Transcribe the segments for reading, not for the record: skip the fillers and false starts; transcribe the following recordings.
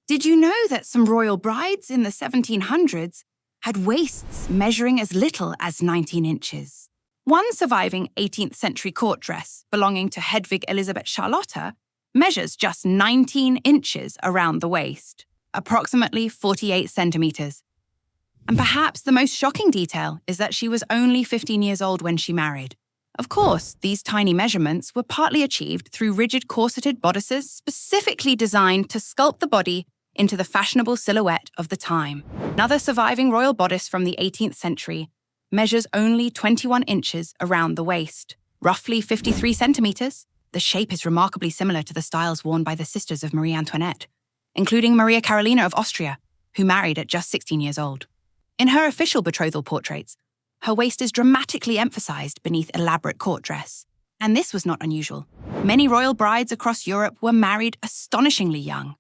Did you know that some royal brides in the 1700s had waists measuring as little as 19 inches? One surviving 18th century court dress belonging to Hedvig Elisabet Charlotta measures just 19 inches around the waist, approximately 48 centimeters. And perhaps the most shocking detail is that she was only 15 years old when she married. Of course, these tiny measurements were partly achieved through rigid corseted bodices specifically designed to sculpt the body into the fashionable silhouette of the time. Another surviving royal bodice from the 18th century measures only 21 inches around the waist, roughly 53 centimeters. The shape is remarkably similar to the styles worn by the sisters of Marie Antoinette, including Maria Carolina of Austria, who married at just 16 years old. In her official betrothal portraits, her waist is dramatically emphasized beneath elaborate court dress. And this was not unusual. Many royal brides across Europe were married astonishingly young.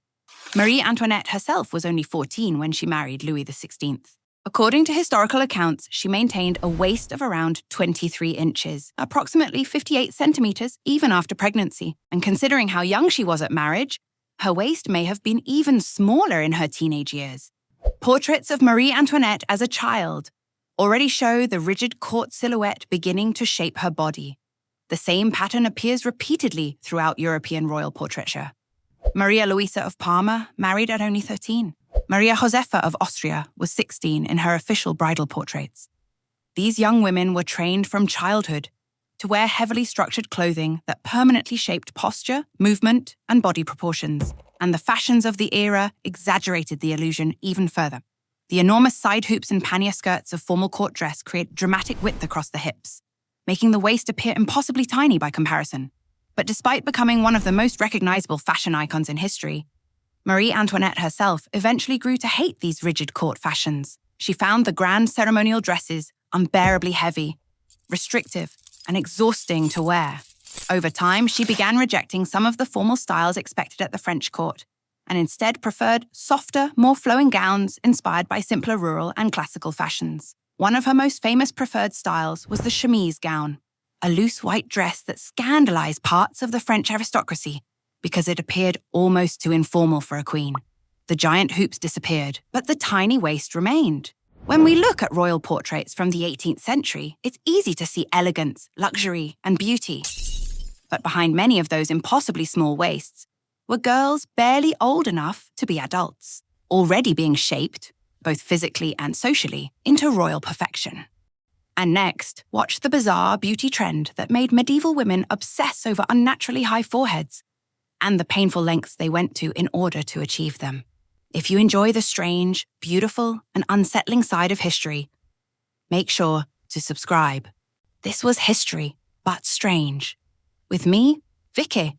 Marie Antoinette herself was only 14 when she married Louis XVI. According to historical accounts, she maintained a waist of around 23 inches, approximately 58 centimeters, even after pregnancy. And considering how young she was at marriage, her waist may have been even smaller in her teenage years. Portraits of Marie Antoinette as a child already show the rigid court silhouette beginning to shape her body. The same pattern appears repeatedly throughout European royal portraiture. Maria Luisa of Parma married at only 13. Maria Josefa of Austria was 16 in her official bridal portraits. These young women were trained from childhood to wear heavily structured clothing that permanently shaped posture, movement, and body proportions, and the fashions of the era exaggerated the illusion even further. The enormous side hoops and pannier skirts of formal court dress create dramatic width across the hips, making the waist appear impossibly tiny by comparison. But despite becoming one of the most recognizable fashion icons in history, Marie Antoinette herself eventually grew to hate these rigid court fashions. She found the grand ceremonial dresses unbearably heavy, restrictive, and exhausting to wear. Over time, she began rejecting some of the formal styles expected at the French court, and instead preferred softer, more flowing gowns inspired by simpler rural and classical fashions. One of her most famous preferred styles was the chemise gown, a loose white dress that scandalized parts of the French aristocracy because it appeared almost too informal for a queen. The giant hoops disappeared, but the tiny waist remained. When we look at royal portraits from the 18th century, it's easy to see elegance, luxury, and beauty. But behind many of those impossibly small waists were girls barely old enough to be adults, already being shaped, both physically and socially, into royal perfection. And next, watch the bizarre beauty trend that made medieval women obsess over unnaturally high foreheads and the painful lengths they went to in order to achieve them. If you enjoy the strange, beautiful, and unsettling side of history, make sure to subscribe. This was history, but strange. With me, Vicky.